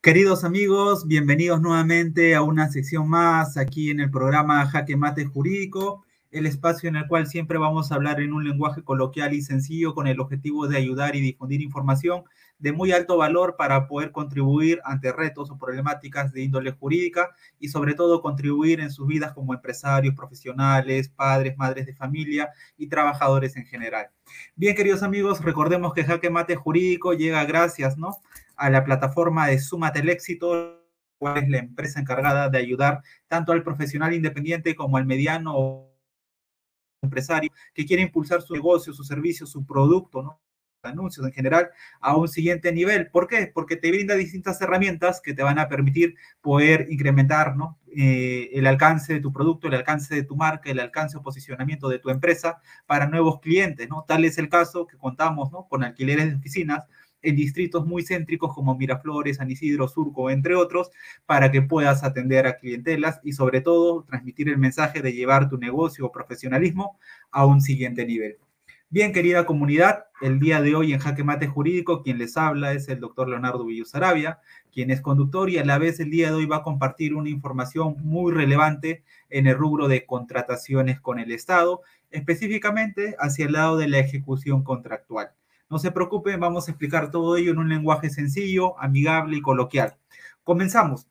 Queridos amigos, bienvenidos nuevamente a una sección más aquí en el programa Jaque Mate Jurídico, el espacio en el cual siempre vamos a hablar en un lenguaje coloquial y sencillo con el objetivo de ayudar y difundir información de muy alto valor para poder contribuir ante retos o problemáticas de índole jurídica y sobre todo contribuir en sus vidas como empresarios, profesionales, padres, madres de familia y trabajadores en general. Bien, queridos amigos, recordemos que Jaque Mate Jurídico llega gracias, ¿no?, a la plataforma de Súmate el Éxito, cual es la empresa encargada de ayudar tanto al profesional independiente como al mediano o empresario que quiere impulsar su negocio, su servicio, su producto, ¿no?, anuncios en general, a un siguiente nivel. ¿Por qué? Porque te brinda distintas herramientas que te van a permitir poder incrementar, ¿no?, el alcance de tu producto, el alcance de tu marca, el alcance o posicionamiento de tu empresa para nuevos clientes, ¿no? Tal es el caso que contamos, ¿no?, con alquileres de oficinas en distritos muy céntricos como Miraflores, San Isidro, Surco, entre otros, para que puedas atender a clientelas y sobre todo transmitir el mensaje de llevar tu negocio o profesionalismo a un siguiente nivel. Bien, querida comunidad, el día de hoy en Jaque Mate Jurídico, quien les habla es el doctor Leonardo Villusarabia, quien es conductor y a la vez el día de hoy va a compartir una información muy relevante en el rubro de contrataciones con el Estado, específicamente hacia el lado de la ejecución contractual. No se preocupen, vamos a explicar todo ello en un lenguaje sencillo, amigable y coloquial. Comenzamos.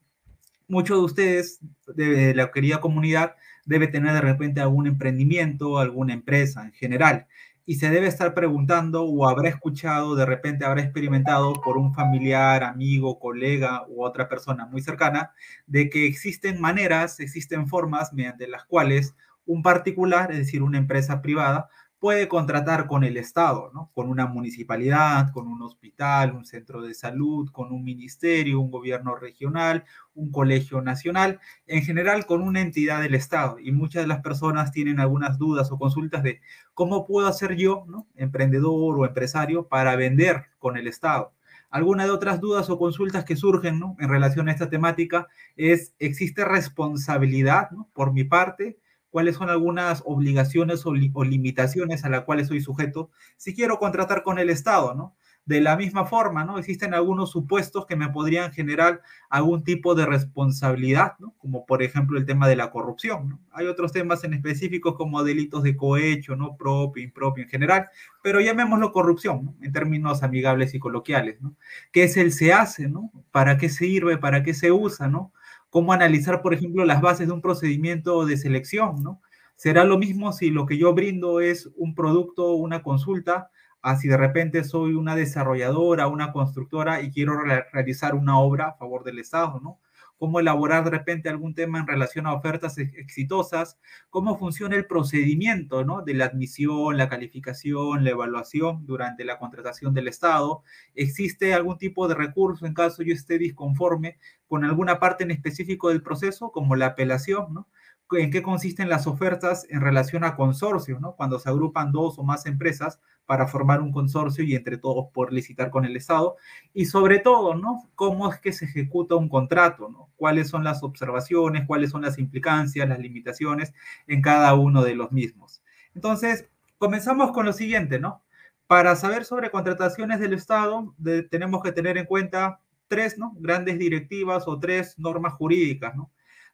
Muchos de ustedes, de la querida comunidad, debe tener de repente algún emprendimiento, alguna empresa en general, y se debe estar preguntando o habrá escuchado, de repente habrá experimentado por un familiar, amigo, colega u otra persona muy cercana, de que existen maneras, existen formas mediante las cuales un particular, es decir, una empresa privada, puede contratar con el Estado, ¿no?, con una municipalidad, con un hospital, un centro de salud, con un ministerio, un gobierno regional, un colegio nacional, en general con una entidad del Estado. Y muchas de las personas tienen algunas dudas o consultas de cómo puedo hacer yo, ¿no?, emprendedor o empresario, para vender con el Estado. Algunas de otras dudas o consultas que surgen, ¿no?, en relación a esta temática es, ¿existe responsabilidad, ¿no?, por mi parte? ¿Cuáles son algunas obligaciones o limitaciones a las cuales soy sujeto si quiero contratar con el Estado, ¿no? De la misma forma, ¿no?, existen algunos supuestos que me podrían generar algún tipo de responsabilidad, ¿no?, como por ejemplo el tema de la corrupción, ¿no? Hay otros temas en específicos como delitos de cohecho, ¿no?, propio, impropio en general, pero llamémoslo corrupción, ¿no?, en términos amigables y coloquiales, ¿no? ¿Qué es el se hace, ¿no? ¿Para qué sirve? ¿Para qué se usa, ¿no? ¿Cómo analizar, por ejemplo, las bases de un procedimiento de selección, ¿no? ¿Será lo mismo si lo que yo brindo es un producto, una consulta, a si de repente soy una desarrolladora, una constructora y quiero realizar una obra a favor del Estado, ¿no? ¿Cómo elaborar de repente algún tema en relación a ofertas exitosas? ¿Cómo funciona el procedimiento, ¿no?, de la admisión, la calificación, la evaluación durante la contratación del Estado? ¿Existe algún tipo de recurso en caso yo esté disconforme con alguna parte en específico del proceso, como la apelación, ¿no? ¿En qué consisten las ofertas en relación a consorcios, ¿no?, cuando se agrupan dos o más empresas para formar un consorcio y entre todos por licitar con el Estado? Y sobre todo, ¿no?, ¿cómo es que se ejecuta un contrato, ¿no? ¿Cuáles son las observaciones, cuáles son las implicancias, las limitaciones en cada uno de los mismos? Entonces, comenzamos con lo siguiente, ¿no? Para saber sobre contrataciones del Estado, tenemos que tener en cuenta tres, ¿no?, grandes directivas o tres normas jurídicas, ¿no?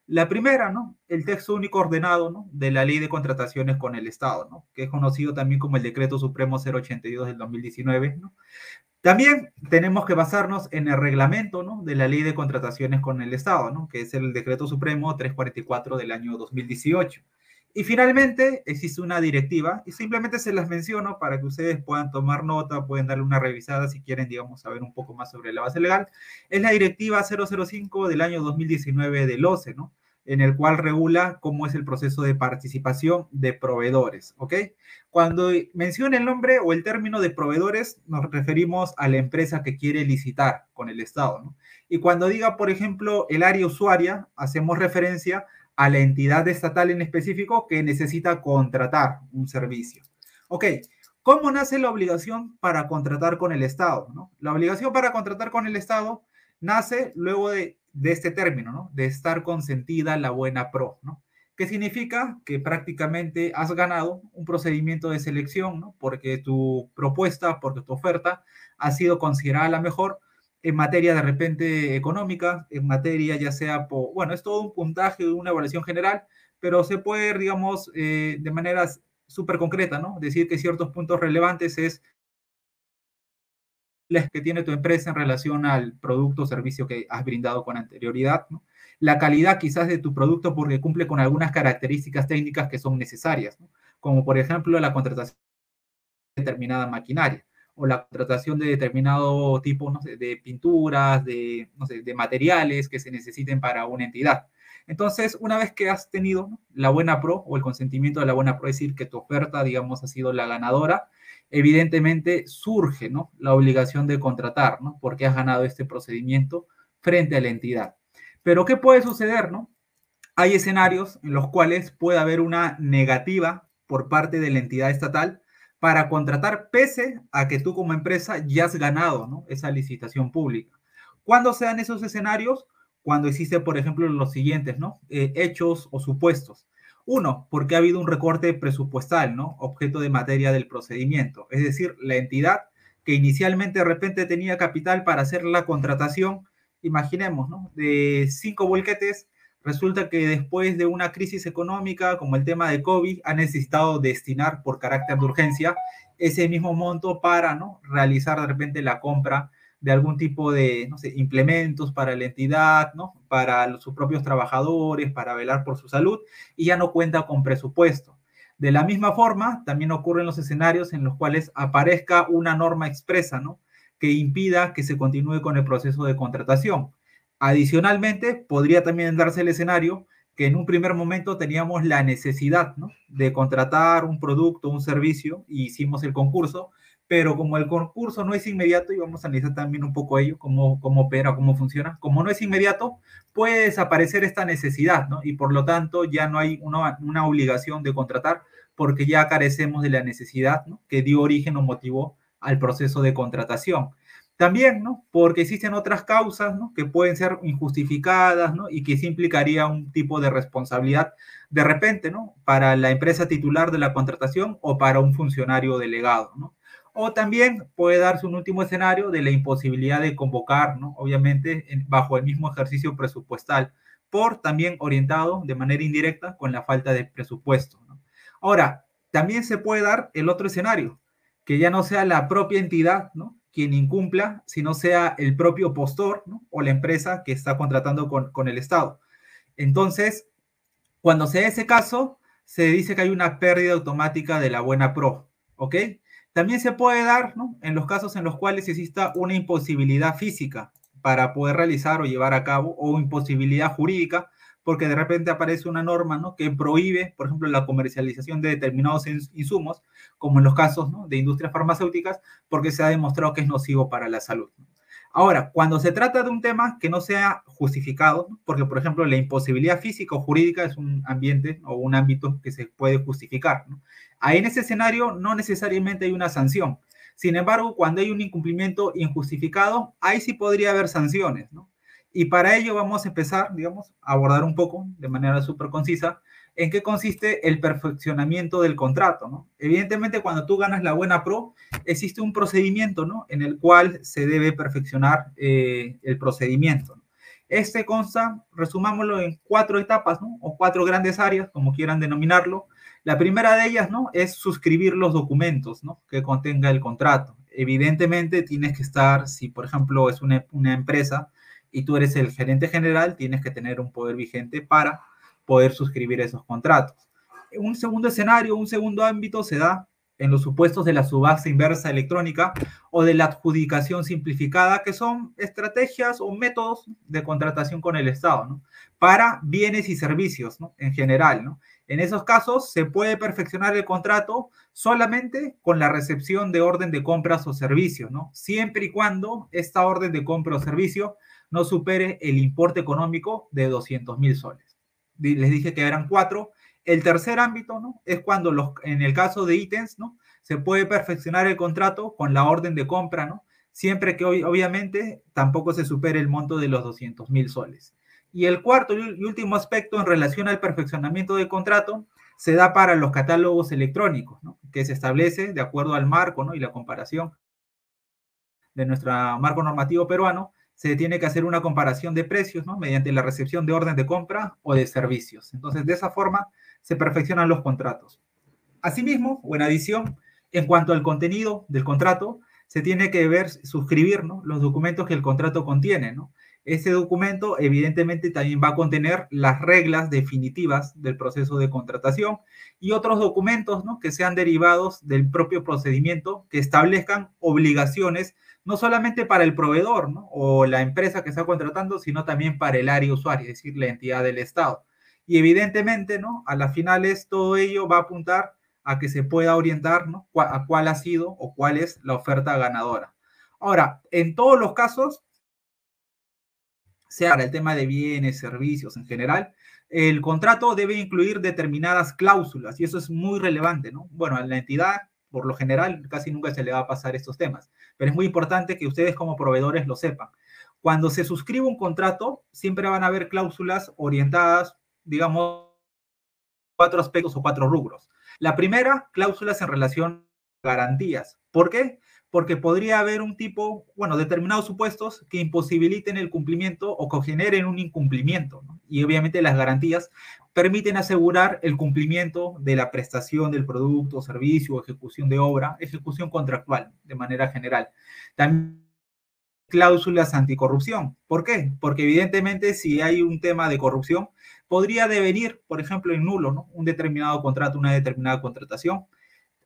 La primera, ¿no?, el texto único ordenado, ¿no?, de la Ley de Contrataciones con el Estado, ¿no?, que es conocido también como el Decreto Supremo 082 del 2019, ¿no? También tenemos que basarnos en el reglamento, ¿no?, de la Ley de Contrataciones con el Estado, ¿no?, que es el Decreto Supremo 344 del año 2018. Y finalmente existe una directiva y simplemente se las menciono para que ustedes puedan tomar nota, pueden darle una revisada si quieren, digamos, saber un poco más sobre la base legal. Es la directiva 005 del año 2019 del OCE, ¿no?, en el cual regula cómo es el proceso de participación de proveedores, ¿ok? Cuando mencione el nombre o el término de proveedores, nos referimos a la empresa que quiere licitar con el Estado, ¿no? Y cuando diga, por ejemplo, el área usuaria, hacemos referencia a la entidad estatal en específico que necesita contratar un servicio. Ok, ¿cómo nace la obligación para contratar con el Estado, ¿no? La obligación para contratar con el Estado nace luego de este término, ¿no?, de estar consentida la buena pro, ¿no? ¿Qué significa? Que prácticamente has ganado un procedimiento de selección, ¿no?, porque tu propuesta, porque tu oferta ha sido considerada la mejor en materia de repente económica, en materia ya sea por, bueno, es todo un puntaje, una evaluación general, pero se puede, digamos, de manera súper concreta, ¿no? Decir que ciertos puntos relevantes es las que tiene tu empresa en relación al producto o servicio que has brindado con anterioridad, ¿no? La calidad quizás de tu producto porque cumple con algunas características técnicas que son necesarias, ¿no? Como por ejemplo la contratación de determinada maquinaria o la contratación de determinado tipo, no sé, de pinturas, de, no sé, de materiales que se necesiten para una entidad. Entonces, una vez que has tenido, ¿no?, la buena pro o el consentimiento de la buena pro, es decir, que tu oferta, digamos, ha sido la ganadora, evidentemente surge, ¿no?, la obligación de contratar, ¿no?, porque has ganado este procedimiento frente a la entidad. Pero, ¿qué puede suceder, no? Hay escenarios en los cuales puede haber una negativa por parte de la entidad estatal para contratar pese a que tú como empresa ya has ganado, ¿no?, esa licitación pública. ¿Cuándo se dan esos escenarios? Cuando existe, por ejemplo, los siguientes, ¿no?, hechos o supuestos. Uno, porque ha habido un recorte presupuestal, ¿no?, objeto de materia del procedimiento. Es decir, la entidad que inicialmente de repente tenía capital para hacer la contratación, imaginemos, ¿no?, de 5 bolquetes, resulta que después de una crisis económica como el tema de COVID, ha necesitado destinar por carácter de urgencia ese mismo monto para, ¿no?, realizar de repente la compra de algún tipo de, no sé, implementos para la entidad, ¿no?, para sus propios trabajadores, para velar por su salud, y ya no cuenta con presupuesto. De la misma forma, también ocurren los escenarios en los cuales aparezca una norma expresa, ¿no?, que impida que se continúe con el proceso de contratación. Adicionalmente, podría también darse el escenario que en un primer momento teníamos la necesidad, ¿no?, de contratar un producto, un servicio, y hicimos el concurso, pero como el concurso no es inmediato, y vamos a analizar también un poco ello, cómo opera, cómo funciona, como no es inmediato, puede desaparecer esta necesidad, ¿no? Y por lo tanto ya no hay una obligación de contratar porque ya carecemos de la necesidad, ¿no?, que dio origen o motivó al proceso de contratación. También, ¿no?, porque existen otras causas, ¿no?, que pueden ser injustificadas, ¿no?, y que sí implicaría un tipo de responsabilidad de repente, ¿no?, para la empresa titular de la contratación o para un funcionario delegado, ¿no? O también puede darse un último escenario de la imposibilidad de convocar, ¿no?, obviamente bajo el mismo ejercicio presupuestal, por también orientado de manera indirecta con la falta de presupuesto, ¿no? Ahora, también se puede dar el otro escenario, que ya no sea la propia entidad, ¿no?, quien incumpla, sino sea el propio postor, ¿no?, o la empresa que está contratando con el Estado. Entonces, cuando se da ese caso, se dice que hay una pérdida automática de la buena pro, ¿ok? También se puede dar, ¿no?, en los casos en los cuales exista una imposibilidad física para poder realizar o llevar a cabo, o imposibilidad jurídica, porque de repente aparece una norma, ¿no?, que prohíbe, por ejemplo, la comercialización de determinados insumos, como en los casos, ¿no?, de industrias farmacéuticas, porque se ha demostrado que es nocivo para la salud. Ahora, cuando se trata de un tema que no sea justificado, ¿no?, porque, por ejemplo, la imposibilidad física o jurídica es un ambiente o un ámbito que se puede justificar, ¿no? Ahí en ese escenario no necesariamente hay una sanción. Sin embargo, cuando hay un incumplimiento injustificado, ahí sí podría haber sanciones, ¿no? Y para ello vamos a empezar, digamos, a abordar un poco, de manera súper concisa, en qué consiste el perfeccionamiento del contrato, ¿no? Evidentemente, cuando tú ganas la buena pro, existe un procedimiento, ¿no?, en el cual se debe perfeccionar el procedimiento, ¿no? Este consta, resumámoslo, en 4 etapas, ¿no?, o 4 grandes áreas, como quieran denominarlo. La primera de ellas, ¿no?, es suscribir los documentos, ¿no?, que contenga el contrato. Evidentemente tienes que estar, si por ejemplo es una empresa y tú eres el gerente general, tienes que tener un poder vigente para poder suscribir esos contratos. Un segundo escenario, un segundo ámbito se da en los supuestos de la subasta inversa electrónica o de la adjudicación simplificada, que son estrategias o métodos de contratación con el Estado, ¿no?, para bienes y servicios, ¿no?, en general, ¿no? En esos casos se puede perfeccionar el contrato solamente con la recepción de orden de compras o servicios, ¿no?, siempre y cuando esta orden de compra o servicio no supere el importe económico de 200,000 soles. Les dije que eran 4. El tercer ámbito, ¿no?, es cuando en el caso de ítems, ¿no?, se puede perfeccionar el contrato con la orden de compra, ¿no?, siempre que obviamente tampoco se supere el monto de los 200,000 soles. Y el cuarto y último aspecto en relación al perfeccionamiento del contrato se da para los catálogos electrónicos, ¿no?, que se establece de acuerdo al marco, ¿no?, y la comparación de nuestro marco normativo peruano, se tiene que hacer una comparación de precios, ¿no? Mediante la recepción de orden de compra o de servicios. Entonces, de esa forma se perfeccionan los contratos. Asimismo, o en adición, en cuanto al contenido del contrato, se tiene que ver, suscribir, ¿no? Los documentos que el contrato contiene, ¿no? Ese documento evidentemente también va a contener las reglas definitivas del proceso de contratación y otros documentos, ¿no? Que sean derivados del propio procedimiento que establezcan obligaciones no solamente para el proveedor, ¿no? O la empresa que está contratando, sino también para el área usuaria, es decir, la entidad del Estado. Y evidentemente, ¿no? A las finales todo ello va a apuntar a que se pueda orientar, ¿no? A cuál ha sido o cuál es la oferta ganadora. Ahora, en todos los casos, sea para el tema de bienes, servicios en general, el contrato debe incluir determinadas cláusulas y eso es muy relevante, ¿no? Bueno, a la entidad, por lo general, casi nunca se le va a pasar estos temas, pero es muy importante que ustedes como proveedores lo sepan. Cuando se suscribe un contrato, siempre van a haber cláusulas orientadas, digamos, cuatro aspectos o cuatro rubros. La primera, cláusulas en relación a garantías. ¿Por qué? Porque podría haber un tipo, bueno, determinados supuestos que imposibiliten el cumplimiento o que generen un incumplimiento, ¿no? Y obviamente las garantías permiten asegurar el cumplimiento de la prestación del producto, servicio, ejecución de obra, ejecución contractual de manera general. También cláusulas anticorrupción. ¿Por qué? Porque evidentemente si hay un tema de corrupción, podría devenir, por ejemplo, en nulo, ¿no? Un determinado contrato, una determinada contratación.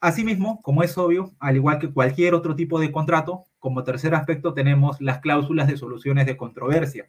Asimismo, como es obvio, al igual que cualquier otro tipo de contrato, como tercer aspecto tenemos las cláusulas de soluciones de controversia,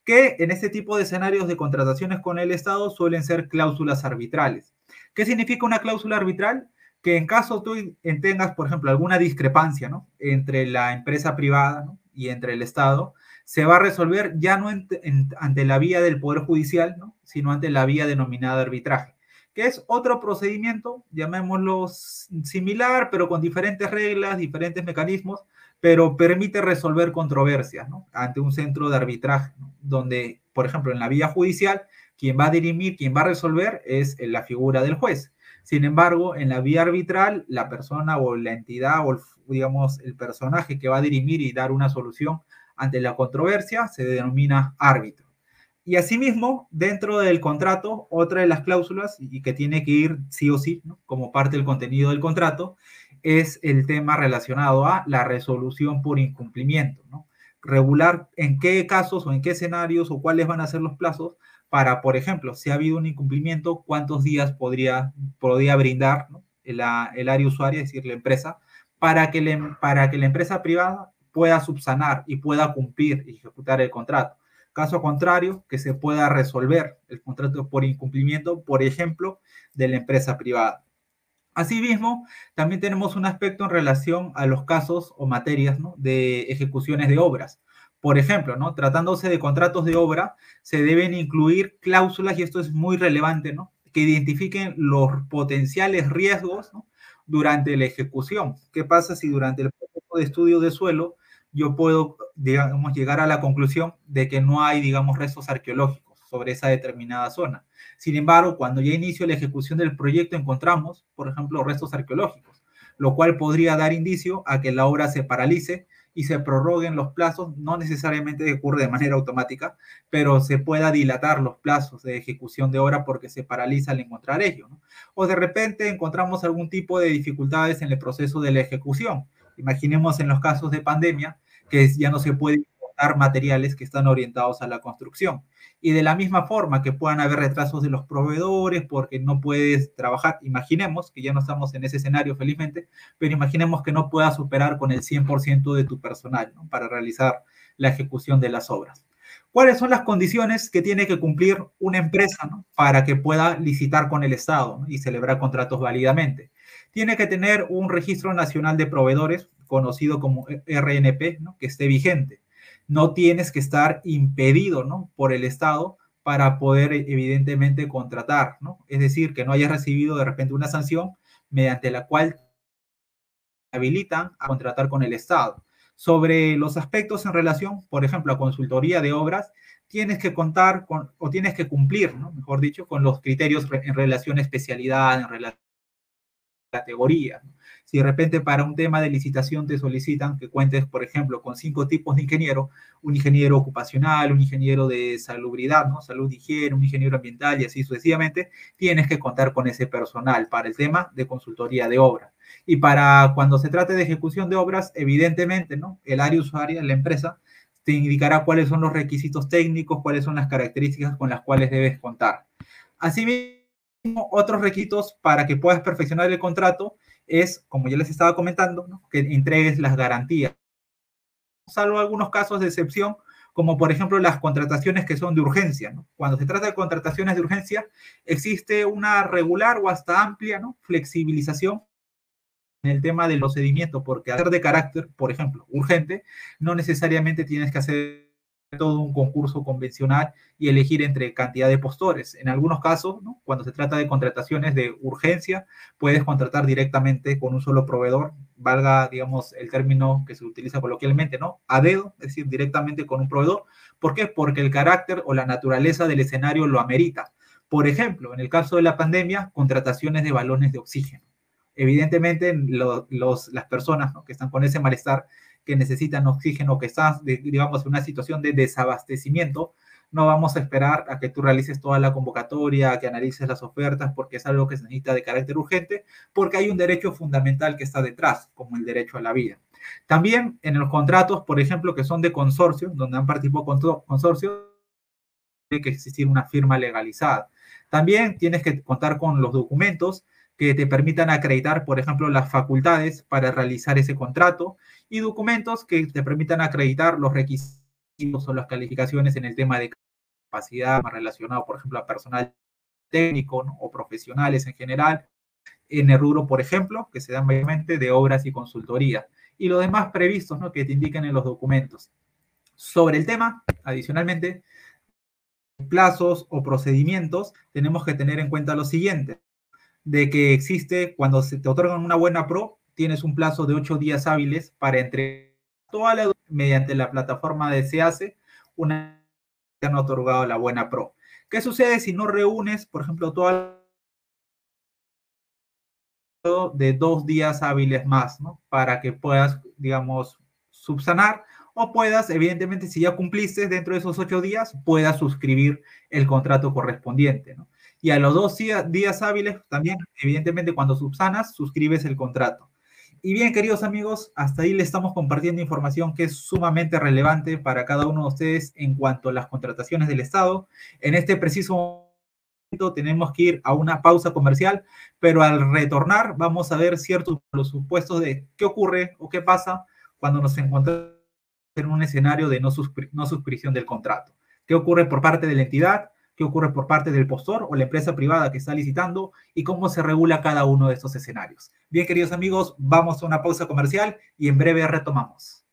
que en este tipo de escenarios de contrataciones con el Estado suelen ser cláusulas arbitrales. ¿Qué significa una cláusula arbitral? Que en caso tú tengas, por ejemplo, alguna discrepancia, ¿no? Entre la empresa privada, ¿no? Y entre el Estado, se va a resolver ya no ante la vía del Poder Judicial, ¿no? Sino ante la vía denominada arbitraje, que es otro procedimiento, llamémoslo similar, pero con diferentes reglas, diferentes mecanismos, pero permite resolver controversias, ¿no? Ante un centro de arbitraje, ¿no? Donde, por ejemplo, en la vía judicial, quien va a dirimir, quien va a resolver es la figura del juez. Sin embargo, en la vía arbitral, la persona o la entidad o, digamos, el personaje que va a dirimir y dar una solución ante la controversia se denomina árbitro. Y asimismo, dentro del contrato, otra de las cláusulas, y que tiene que ir sí o sí, ¿no? Como parte del contenido del contrato, es el tema relacionado a la resolución por incumplimiento, ¿no? Regular en qué casos o en qué escenarios o cuáles van a ser los plazos para, por ejemplo, si ha habido un incumplimiento, cuántos días podría brindar, ¿no? el área usuaria, es decir, la empresa, para que la empresa privada pueda subsanar y pueda cumplir y ejecutar el contrato. Caso contrario, que se pueda resolver el contrato por incumplimiento, por ejemplo, de la empresa privada. Asimismo, también tenemos un aspecto en relación a los casos o materias, ¿no? De ejecuciones de obras. Por ejemplo, ¿no? Tratándose de contratos de obra, se deben incluir cláusulas, y esto es muy relevante, ¿no? Que identifiquen los potenciales riesgos, ¿no? Durante la ejecución. ¿Qué pasa si durante el proceso de estudio de suelo yo puedo, digamos, llegar a la conclusión de que no hay, digamos, restos arqueológicos sobre esa determinada zona? Sin embargo, cuando ya inicio la ejecución del proyecto encontramos, por ejemplo, restos arqueológicos, lo cual podría dar indicio a que la obra se paralice y se prorroguen los plazos, no necesariamente ocurre de manera automática, pero se pueda dilatar los plazos de ejecución de obra porque se paraliza al encontrar ello, ¿no? O de repente encontramos algún tipo de dificultades en el proceso de la ejecución. Imaginemos en los casos de pandemia que ya no se puede importar materiales que están orientados a la construcción. Y de la misma forma que puedan haber retrasos de los proveedores porque no puedes trabajar, imaginemos que ya no estamos en ese escenario felizmente, pero imaginemos que no puedas superar con el 100% de tu personal, ¿no? Para realizar la ejecución de las obras. ¿Cuáles son las condiciones que tiene que cumplir una empresa, ¿no? Para que pueda licitar con el Estado, ¿no? Y celebrar contratos válidamente? Tiene que tener un registro nacional de proveedores, conocido como RNP, ¿no? Que esté vigente. No tienes que estar impedido, ¿no? Por el Estado para poder evidentemente contratar, ¿no? Es decir, que no hayas recibido de repente una sanción mediante la cual habilitan a contratar con el Estado. Sobre los aspectos en relación, por ejemplo, a consultoría de obras, tienes que contar con, o tienes que cumplir, ¿no? Mejor dicho, con los criterios en relación a especialidad, en relación categoría, ¿no? Si de repente para un tema de licitación te solicitan que cuentes, por ejemplo, con 5 tipos de ingeniero, un ingeniero ocupacional, un ingeniero de salubridad, ¿no? Salud, higiene, un ingeniero ambiental y así sucesivamente, tienes que contar con ese personal para el tema de consultoría de obra. Y para cuando se trate de ejecución de obras, evidentemente, ¿no? El área usuaria, la empresa, te indicará cuáles son los requisitos técnicos, cuáles son las características con las cuales debes contar. Asimismo, otros requisitos para que puedas perfeccionar el contrato es, como ya les estaba comentando, ¿no? Que entregues las garantías, salvo algunos casos de excepción, como por ejemplo las contrataciones que son de urgencia, ¿no? Cuando se trata de contrataciones de urgencia, existe una regular o hasta amplia, ¿no? Flexibilización en el tema del procedimiento, porque al ser de carácter, por ejemplo, urgente, no necesariamente tienes que hacer todo un concurso convencional y elegir entre cantidad de postores. En algunos casos, ¿no? Cuando se trata de contrataciones de urgencia, puedes contratar directamente con un solo proveedor, valga, digamos, el término que se utiliza coloquialmente, ¿no? A dedo, es decir, directamente con un proveedor. ¿Por qué? Porque el carácter o la naturaleza del escenario lo amerita. Por ejemplo, en el caso de la pandemia, contrataciones de balones de oxígeno. Evidentemente, las personas, ¿no? Que están con ese malestar, que necesitan oxígeno, que están, digamos, en una situación de desabastecimiento, no vamos a esperar a que tú realices toda la convocatoria, a que analices las ofertas, porque es algo que se necesita de carácter urgente, porque hay un derecho fundamental que está detrás, como el derecho a la vida. También en los contratos, por ejemplo, que son de consorcio, donde han participado consorcios, tiene que existir una firma legalizada. También tienes que contar con los documentos que te permitan acreditar, por ejemplo, las facultades para realizar ese contrato y documentos que te permitan acreditar los requisitos o las calificaciones en el tema de capacidad relacionado, por ejemplo, a personal técnico, ¿no? O profesionales en general, en el rubro, por ejemplo, que se dan mayormente de obras y consultoría, y los demás previstos, ¿no? Que te indiquen en los documentos. Sobre el tema, adicionalmente, plazos o procedimientos, tenemos que tener en cuenta lo siguiente, de que existe, cuando se te otorgan una buena pro, tienes un plazo de 8 días hábiles para entregar toda la mediante la plataforma de SEACE, una que han otorgado la buena pro. ¿Qué sucede si no reúnes, por ejemplo, toda de 2 días hábiles más, ¿no? Para que puedas, digamos, subsanar o puedas, evidentemente, si ya cumpliste dentro de esos 8 días, puedas suscribir el contrato correspondiente, ¿no? Y a los 2 días hábiles también, evidentemente, cuando subsanas, suscribes el contrato. Y bien, queridos amigos, hasta ahí les estamos compartiendo información que es sumamente relevante para cada uno de ustedes en cuanto a las contrataciones del Estado. En este preciso momento tenemos que ir a una pausa comercial, pero al retornar vamos a ver ciertos los supuestos de qué ocurre o qué pasa cuando nos encontramos en un escenario de no suscripción del contrato. ¿Qué ocurre por parte de la entidad? ¿Qué ocurre por parte del postor o la empresa privada que está licitando? ¿Y cómo se regula cada uno de estos escenarios? Bien, queridos amigos, vamos a una pausa comercial y en breve retomamos.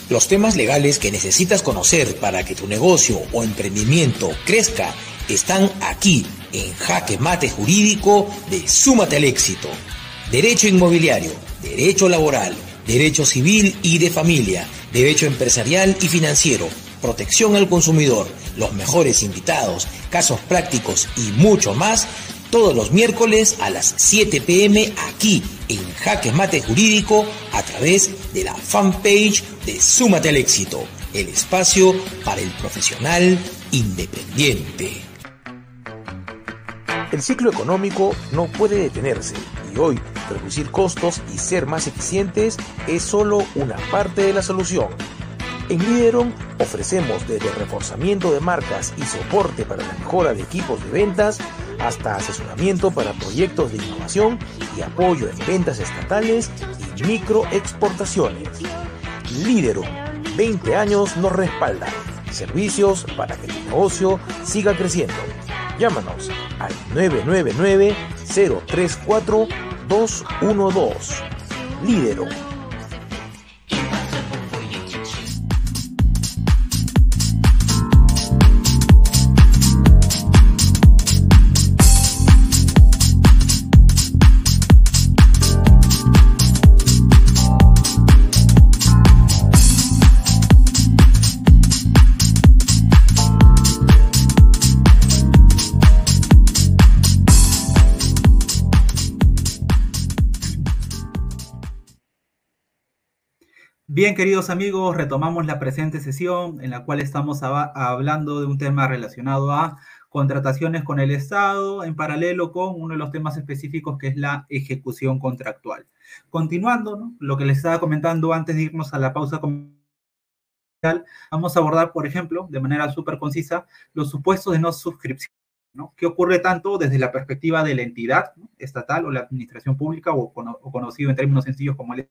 Los temas legales que necesitas conocer para que tu negocio o emprendimiento crezca están aquí en Jaque Mate Jurídico de Súmate al Éxito. Derecho inmobiliario, derecho laboral, derecho civil y de familia, derecho empresarial y financiero, protección al consumidor, los mejores invitados, casos prácticos y mucho más, todos los miércoles a las 7 p.m. aquí en Jaque Mate Jurídico a través de la fanpage de Súmate al Éxito, el espacio para el profesional independiente. El ciclo económico no puede detenerse y hoy reducir costos y ser más eficientes es solo una parte de la solución. En Lideron ofrecemos desde reforzamiento de marcas y soporte para la mejora de equipos de ventas hasta asesoramiento para proyectos de innovación y apoyo en ventas estatales y microexportaciones. Lideron, 20 años nos respalda. Servicios para que tu negocio siga creciendo. Llámanos al 999-034-212. Lideron. Bien, queridos amigos, retomamos la presente sesión en la cual estamos hablando de un tema relacionado a contrataciones con el Estado, en paralelo con uno de los temas específicos que es la ejecución contractual. Continuando, ¿no?, lo que les estaba comentando antes de irnos a la pausa comercial, vamos a abordar, por ejemplo, de manera súper concisa, los supuestos de no suscripción, ¿no? ¿Qué ocurre tanto desde la perspectiva de la entidad, ¿no?, estatal o la administración pública o conocido en términos sencillos como el...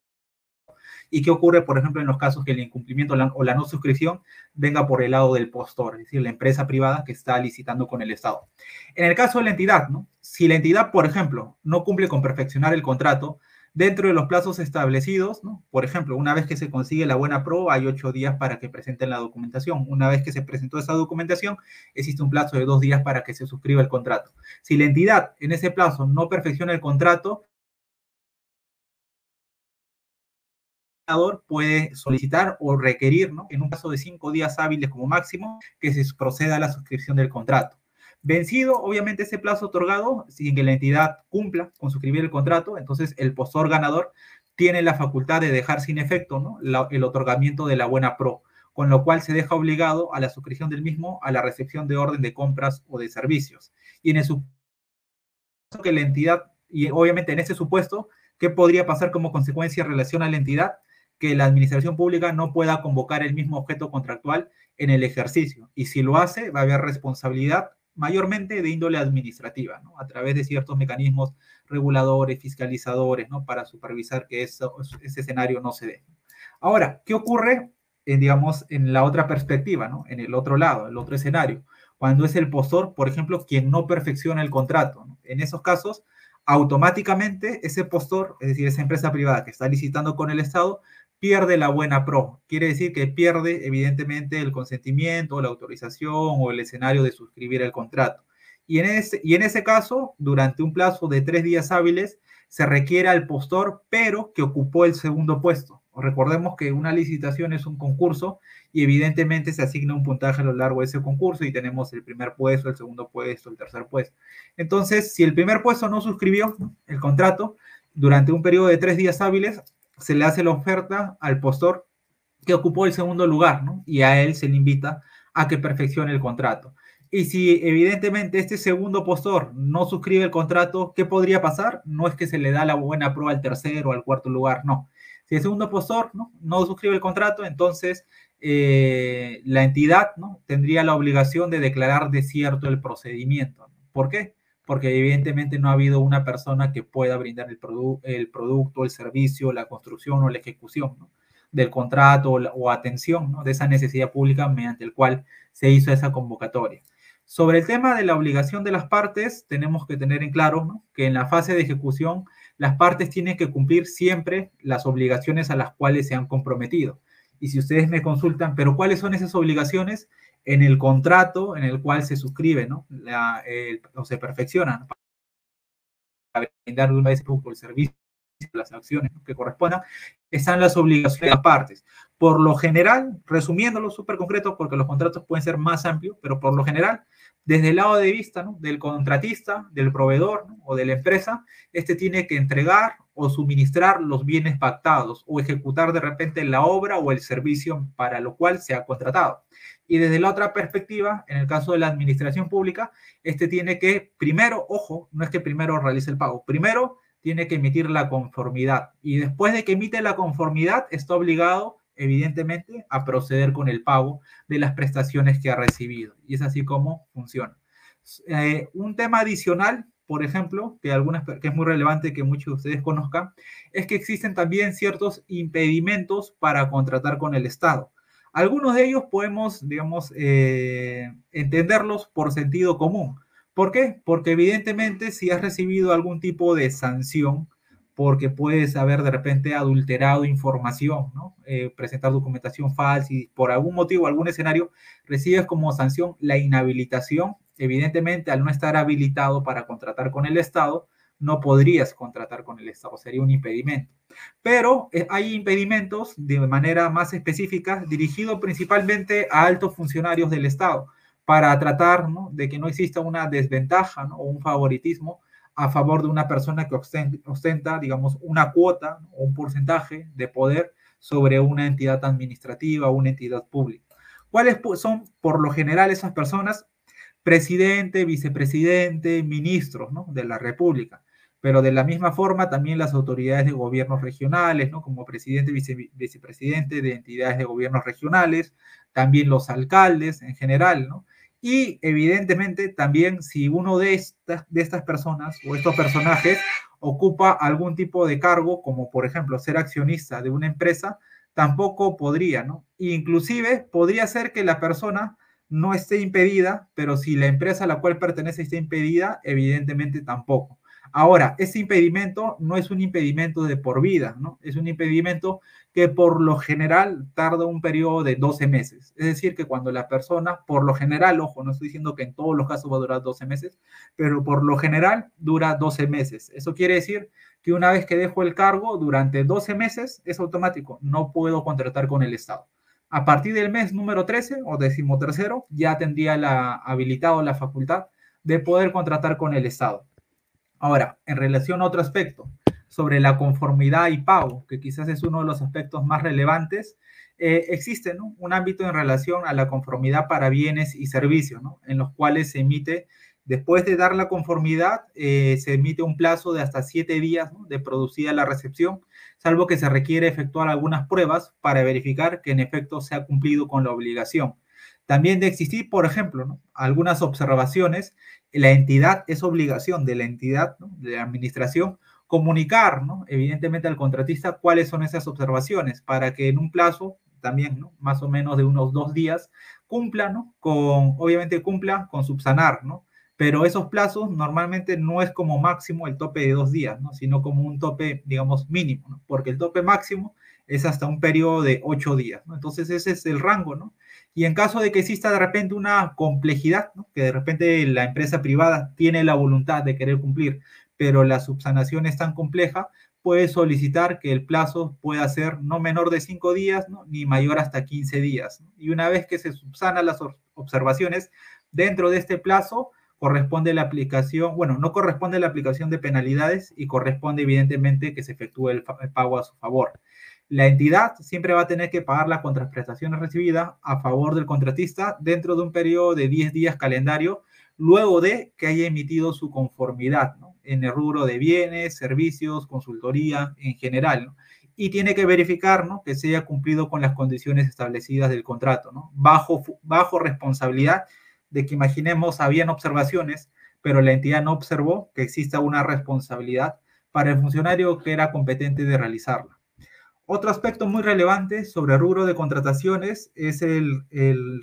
¿Y qué ocurre, por ejemplo, en los casos que el incumplimiento o la no suscripción venga por el lado del postor, es decir, la empresa privada que está licitando con el Estado? En el caso de la entidad, ¿no?, si la entidad, por ejemplo, no cumple con perfeccionar el contrato dentro de los plazos establecidos, ¿no?, por ejemplo, una vez que se consigue la buena pro, hay 8 días para que presenten la documentación. Una vez que se presentó esa documentación, existe un plazo de 2 días para que se suscriba el contrato. Si la entidad en ese plazo no perfecciona el contrato, puede solicitar o requerir, ¿no?, en un plazo de 5 días hábiles como máximo, que se proceda a la suscripción del contrato. Vencido, obviamente, ese plazo otorgado, sin que la entidad cumpla con suscribir el contrato, entonces el postor ganador tiene la facultad de dejar sin efecto, ¿no?, el otorgamiento de la buena pro, con lo cual se deja obligado a la suscripción del mismo a la recepción de orden de compras o de servicios. Y en el supuesto que la entidad, y obviamente en ese supuesto, ¿qué podría pasar como consecuencia en relación a la entidad? Que la administración pública no pueda convocar el mismo objeto contractual en el ejercicio. Y si lo hace, va a haber responsabilidad mayormente de índole administrativa, ¿no?, a través de ciertos mecanismos reguladores, fiscalizadores, ¿no?, para supervisar que ese escenario no se dé. Ahora, ¿qué ocurre, digamos, en la otra perspectiva, ¿no?, en el otro lado, el otro escenario? Cuando es el postor, por ejemplo, quien no perfecciona el contrato, ¿no? En esos casos, automáticamente ese postor, es decir, esa empresa privada que está licitando con el Estado, pierde la buena pro. Quiere decir que pierde, evidentemente, el consentimiento, la autorización o el escenario de suscribir el contrato. Y en ese caso, durante un plazo de 3 días hábiles, se requiere al postor, pero que ocupó el segundo puesto. Recordemos que una licitación es un concurso y evidentemente se asigna un puntaje a lo largo de ese concurso y tenemos el primer puesto, el segundo puesto, el tercer puesto. Entonces, si el primer puesto no suscribió el contrato, durante un periodo de 3 días hábiles, se le hace la oferta al postor que ocupó el segundo lugar, ¿no?, y a él se le invita a que perfeccione el contrato. Y si evidentemente este segundo postor no suscribe el contrato, ¿qué podría pasar? No es que se le da la buena prueba al tercero o al cuarto lugar, no. Si el segundo postor no suscribe el contrato, entonces la entidad, ¿no?, tendría la obligación de declarar desierto el procedimiento. ¿Por qué? Porque evidentemente no ha habido una persona que pueda brindar el producto, el servicio, la construcción o la ejecución, ¿no?, del contrato o atención, ¿no?, de esa necesidad pública mediante el cual se hizo esa convocatoria. Sobre el tema de la obligación de las partes, tenemos que tener en claro, ¿no?, que en la fase de ejecución las partes tienen que cumplir siempre las obligaciones a las cuales se han comprometido. Y si ustedes me consultan, ¿pero cuáles son esas obligaciones? En el contrato en el cual se suscribe, ¿no?, o se perfecciona, ¿no?, para brindar una vez el servicio, las acciones, ¿no?, que correspondan, están las obligaciones de las partes. Por lo general, resumiéndolo súper concreto, porque los contratos pueden ser más amplios, pero por lo general, desde el lado de vista, ¿no?, del contratista, del proveedor, ¿no?, o de la empresa, este tiene que entregar o suministrar los bienes pactados o ejecutar de repente la obra o el servicio para lo cual se ha contratado. Y desde la otra perspectiva, en el caso de la administración pública, este tiene que primero, ojo, no es que primero realice el pago, primero tiene que emitir la conformidad y después de que emite la conformidad está obligado, evidentemente, a proceder con el pago de las prestaciones que ha recibido. Y es así como funciona. Un tema adicional, por ejemplo, que es muy relevante que muchos de ustedes conozcan, es que existen también ciertos impedimentos para contratar con el Estado. Algunos de ellos podemos, digamos, entenderlos por sentido común. ¿Por qué? Porque evidentemente si has recibido algún tipo de sanción, porque puedes haber de repente adulterado información, ¿no?, presentar documentación falsa y por algún motivo, algún escenario, recibes como sanción la inhabilitación. Evidentemente, al no estar habilitado para contratar con el Estado, no podrías contratar con el Estado, sería un impedimento. Pero hay impedimentos de manera más específica dirigidos principalmente a altos funcionarios del Estado para tratar, ¿no?, de que no exista una desventaja, ¿no?, o un favoritismo a favor de una persona que ostenta, digamos, una cuota o un porcentaje de poder sobre una entidad administrativa o una entidad pública. ¿Cuáles son por lo general esas personas? Presidente, vicepresidente, ministros, ¿no?, de la República. Pero de la misma forma también las autoridades de gobiernos regionales, ¿no?, como presidente, vicepresidente de entidades de gobiernos regionales, también los alcaldes en general, ¿no? Y evidentemente también si uno de estas personas o estos personajes ocupa algún tipo de cargo, como por ejemplo ser accionista de una empresa, tampoco podría, ¿no? Inclusive podría ser que la persona no esté impedida, pero si la empresa a la cual pertenece está impedida, evidentemente tampoco. Ahora, ese impedimento no es un impedimento de por vida, ¿no? Es un impedimento que por lo general tarda un periodo de 12 meses. Es decir, que cuando la persona, por lo general, ojo, no estoy diciendo que en todos los casos va a durar 12 meses, pero por lo general dura 12 meses. Eso quiere decir que una vez que dejo el cargo, durante 12 meses es automático, no puedo contratar con el Estado. A partir del mes número 13 o 13º, ya tendría habilitado la facultad de poder contratar con el Estado. Ahora, en relación a otro aspecto, sobre la conformidad y pago, que quizás es uno de los aspectos más relevantes, existe, ¿no?, un ámbito en relación a la conformidad para bienes y servicios, ¿no?, en los cuales se emite, después de dar la conformidad, se emite un plazo de hasta 7 días, ¿no?, de producida la recepción, salvo que se requiere efectuar algunas pruebas para verificar que en efecto se ha cumplido con la obligación. También de existir, por ejemplo, ¿no?, algunas observaciones, la entidad, es obligación de la entidad, ¿no?, de la administración, comunicar, ¿no?, evidentemente al contratista cuáles son esas observaciones para que en un plazo también, ¿no?, más o menos de unos 2 días, cumpla, ¿no?, obviamente cumpla con subsanar, ¿no? Pero esos plazos normalmente no es como máximo el tope de 2 días, ¿no?, sino como un tope, digamos, mínimo, ¿no?, porque el tope máximo es hasta un periodo de 8 días, ¿no? Entonces ese es el rango, ¿no? Y en caso de que exista de repente una complejidad, ¿no?, que de repente la empresa privada tiene la voluntad de querer cumplir, pero la subsanación es tan compleja, puede solicitar que el plazo pueda ser no menor de 5 días, ¿no?, ni mayor hasta 15 días, ¿no? Y una vez que se subsanan las observaciones, dentro de este plazo corresponde la aplicación, bueno, no corresponde la aplicación de penalidades y corresponde evidentemente que se efectúe el pago a su favor. La entidad siempre va a tener que pagar las contraprestaciones recibidas a favor del contratista dentro de un periodo de 10 días calendario, luego de que haya emitido su conformidad, ¿no?, en el rubro de bienes, servicios, consultoría en general, ¿no? Y tiene que verificar, ¿no?, que se haya cumplido con las condiciones establecidas del contrato, ¿no?, bajo responsabilidad de que, imaginemos, habían observaciones, pero la entidad no observó que exista una responsabilidad para el funcionario que era competente de realizarla. Otro aspecto muy relevante sobre el rubro de contrataciones es el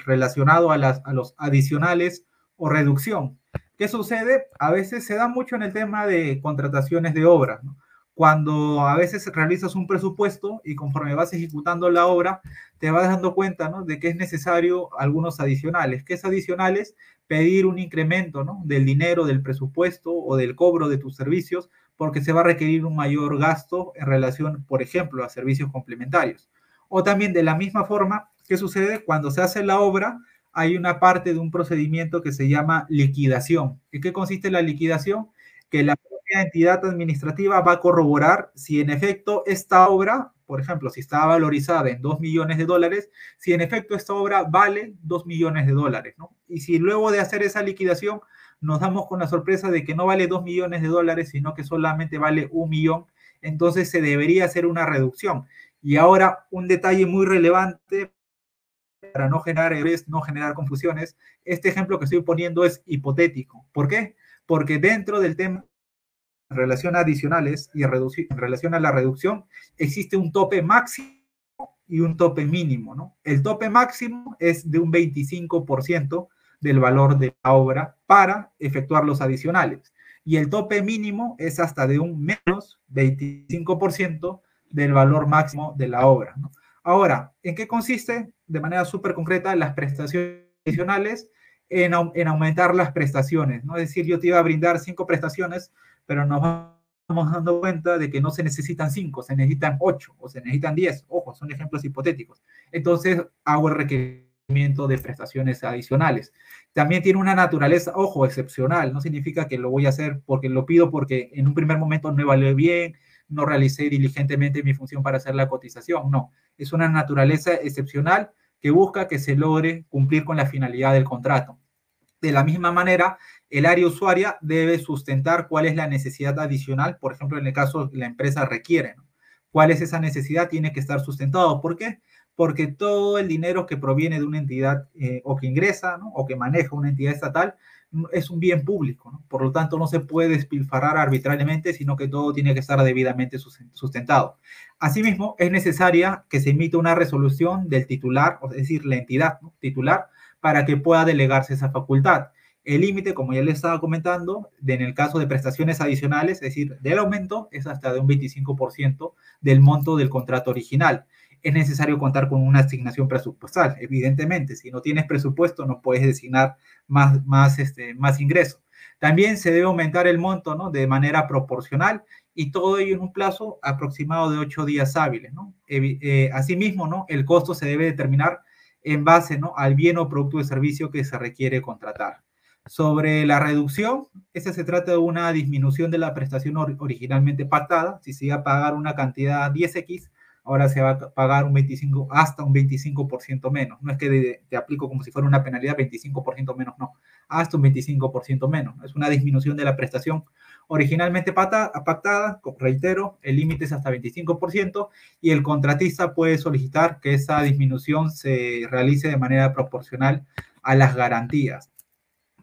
relacionado a los adicionales o reducción. ¿Qué sucede? A veces se da mucho en el tema de contrataciones de obra, ¿no? Cuando a veces realizas un presupuesto y conforme vas ejecutando la obra, te vas dando cuenta, ¿no?, de que es necesario algunos adicionales. ¿Qué es adicionales? Pedir un incremento, ¿no?, del dinero, del presupuesto o del cobro de tus servicios, porque se va a requerir un mayor gasto en relación, por ejemplo, a servicios complementarios. O también de la misma forma, ¿qué sucede? Cuando se hace la obra, hay una parte de un procedimiento que se llama liquidación. ¿En qué consiste la liquidación? Que la propia entidad administrativa va a corroborar si en efecto esta obra, por ejemplo, si está valorizada en $2 millones, si en efecto esta obra vale $2 millones, ¿no? Y si luego de hacer esa liquidación nos damos con la sorpresa de que no vale $2 millones, sino que solamente vale $1 millón, entonces se debería hacer una reducción. Y ahora, un detalle muy relevante para no generar errores, no generar confusiones, este ejemplo que estoy poniendo es hipotético. ¿Por qué? Porque dentro del tema en relación a adicionales y en relación a la reducción, existe un tope máximo y un tope mínimo, ¿no? El tope máximo es de un 25% del valor de la obra para efectuar los adicionales. Y el tope mínimo es hasta de un menos 25% del valor máximo de la obra, ¿no? Ahora, ¿en qué consiste? De manera súper concreta, las prestaciones adicionales en aumentar las prestaciones, ¿no? Es decir, yo te iba a brindar 5 prestaciones, pero nos vamos dando cuenta de que no se necesitan 5, se necesitan 8 o se necesitan 10. Ojo, son ejemplos hipotéticos. Entonces, hago el requerimiento de prestaciones adicionales. También tiene una naturaleza, ojo, excepcional. No significa que lo voy a hacer porque lo pido porque en un primer momento no evalué bien, no realicé diligentemente mi función para hacer la cotización. No, es una naturaleza excepcional que busca que se logre cumplir con la finalidad del contrato. De la misma manera, el área usuaria debe sustentar cuál es la necesidad adicional, por ejemplo, en el caso que la empresa requiere, ¿no? ¿Cuál es esa necesidad? Tiene que estar sustentado. ¿Por qué? Porque todo el dinero que proviene de una entidad o que ingresa, ¿no? O que maneja una entidad estatal es un bien público, ¿no? Por lo tanto, no se puede despilfarrar arbitrariamente, sino que todo tiene que estar debidamente sustentado. Asimismo, es necesaria que se emita una resolución del titular, es decir, la entidad, ¿no? Titular, para que pueda delegarse esa facultad. El límite, como ya les estaba comentando, en el caso de prestaciones adicionales, es decir, del aumento, es hasta de un 25% del monto del contrato original. Es necesario contar con una asignación presupuestal, evidentemente. Si no tienes presupuesto, no puedes designar más ingresos. También se debe aumentar el monto, ¿no? De manera proporcional y todo ello en un plazo aproximado de 8 días hábiles, ¿no? Asimismo, ¿no? El costo se debe determinar en base, ¿no? Al bien o producto de servicio que se requiere contratar. Sobre la reducción, esta se trata de una disminución de la prestación originalmente pactada. Si se iba a pagar una cantidad 10x, ahora se va a pagar hasta un 25% menos. No es que te aplico como si fuera una penalidad 25% menos, no. Hasta un 25% menos. Es una disminución de la prestación originalmente pactada, reitero, el límite es hasta 25% y el contratista puede solicitar que esa disminución se realice de manera proporcional a las garantías.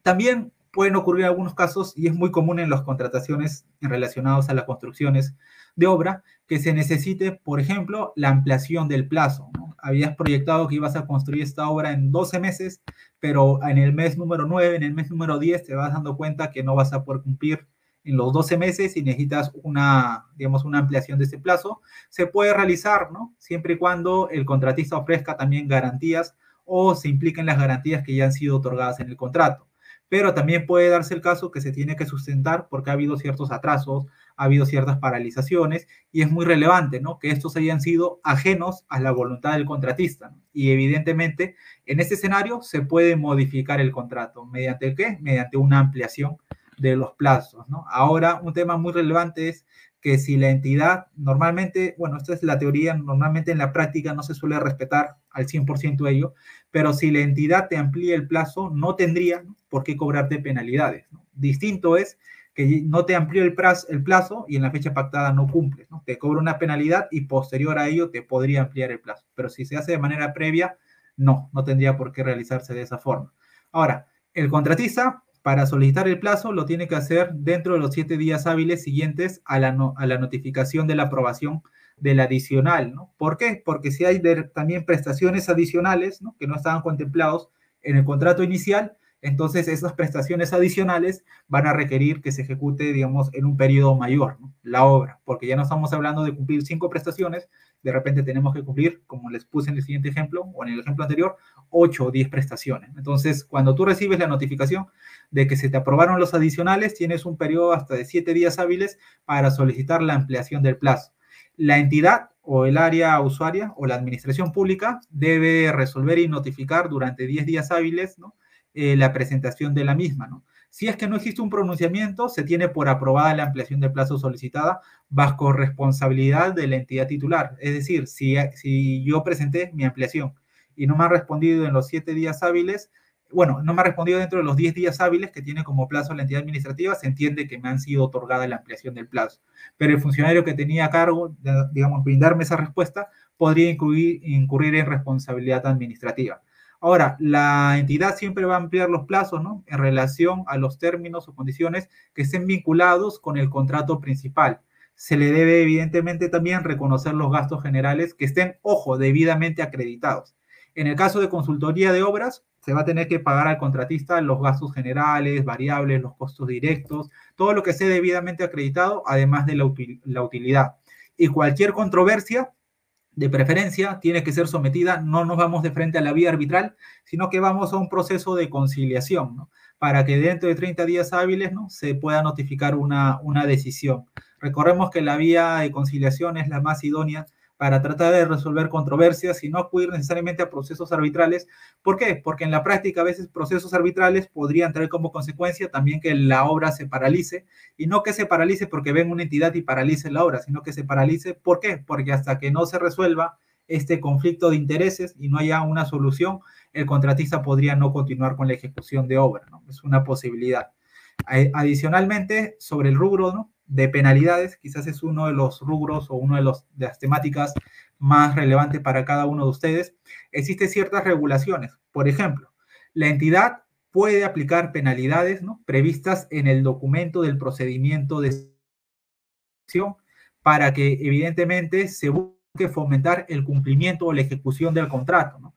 También pueden ocurrir algunos casos, y es muy común en las contrataciones relacionadas a las construcciones de obra, que se necesite, por ejemplo, la ampliación del plazo, ¿no? Habías proyectado que ibas a construir esta obra en 12 meses, pero en el mes número 9, en el mes número 10, te vas dando cuenta que no vas a poder cumplir en los 12 meses y necesitas una ampliación de ese plazo. Se puede realizar, ¿no? Siempre y cuando el contratista ofrezca también garantías o se impliquen las garantías que ya han sido otorgadas en el contrato. Pero también puede darse el caso que se tiene que sustentar porque ha habido ciertos atrasos, ha habido ciertas paralizaciones y es muy relevante, ¿no? Que estos hayan sido ajenos a la voluntad del contratista, ¿no? Y evidentemente en este escenario se puede modificar el contrato. ¿Mediante qué? Mediante una ampliación de los plazos, ¿no? Ahora, un tema muy relevante es que si la entidad normalmente, bueno, esta es la teoría, normalmente en la práctica no se suele respetar al 100% ello, pero si la entidad te amplía el plazo, no tendría, ¿no?, por qué cobrarte penalidades, ¿no? Distinto es que no te amplió el plazo y en la fecha pactada no cumples, ¿no? Te cobra una penalidad y posterior a ello te podría ampliar el plazo. Pero si se hace de manera previa, no tendría por qué realizarse de esa forma. Ahora, el contratista, para solicitar el plazo, lo tiene que hacer dentro de los 7 días hábiles siguientes a la notificación de la aprobación del adicional, ¿no? ¿Por qué? Porque si hay también prestaciones adicionales, ¿no?, que no estaban contemplados en el contrato inicial, entonces esas prestaciones adicionales van a requerir que se ejecute, digamos, en un periodo mayor, ¿no?, la obra, porque ya no estamos hablando de cumplir 5 prestaciones, de repente tenemos que cumplir, como les puse en el siguiente ejemplo, o en el ejemplo anterior, 8 o 10 prestaciones. Entonces, cuando tú recibes la notificación de que se te aprobaron los adicionales, tienes un periodo hasta de 7 días hábiles para solicitar la ampliación del plazo. La entidad o el área usuaria o la administración pública debe resolver y notificar durante 10 días hábiles, ¿no?, la presentación de la misma, ¿no? Si es que no existe un pronunciamiento, se tiene por aprobada la ampliación del plazo solicitada bajo responsabilidad de la entidad titular. Es decir, si yo presenté mi ampliación y no me han respondido en los 7 días hábiles, bueno, no me ha respondido dentro de los 10 días hábiles que tiene como plazo la entidad administrativa, se entiende que me han sido otorgada la ampliación del plazo. Pero el funcionario que tenía a cargo, digamos, brindarme esa respuesta, podría incurrir en responsabilidad administrativa. Ahora, la entidad siempre va a ampliar los plazos, ¿no?, en relación a los términos o condiciones que estén vinculados con el contrato principal. Se le debe, evidentemente, también reconocer los gastos generales que estén, ojo, debidamente acreditados. En el caso de consultoría de obras, se va a tener que pagar al contratista los gastos generales, variables, los costos directos, todo lo que esté debidamente acreditado, además de la utilidad. Y cualquier controversia, de preferencia, tiene que ser sometida, no nos vamos de frente a la vía arbitral, sino que vamos a un proceso de conciliación, ¿no?, para que dentro de 30 días hábiles, ¿no?, se pueda notificar una decisión. Recordemos que la vía de conciliación es la más idónea para tratar de resolver controversias y no acudir necesariamente a procesos arbitrales. ¿Por qué? Porque en la práctica a veces procesos arbitrales podrían traer como consecuencia también que la obra se paralice, y no que se paralice porque venga una entidad y paralice la obra, sino que se paralice, ¿por qué? Porque hasta que no se resuelva este conflicto de intereses y no haya una solución, el contratista podría no continuar con la ejecución de obra, ¿no? Es una posibilidad. Adicionalmente, sobre el rubro, ¿no?, de penalidades, quizás es uno de los rubros o uno de las temáticas más relevantes para cada uno de ustedes. Existen ciertas regulaciones. Por ejemplo, la entidad puede aplicar penalidades, ¿no?, previstas en el documento del procedimiento de acción para que evidentemente se busque fomentar el cumplimiento o la ejecución del contrato, ¿no?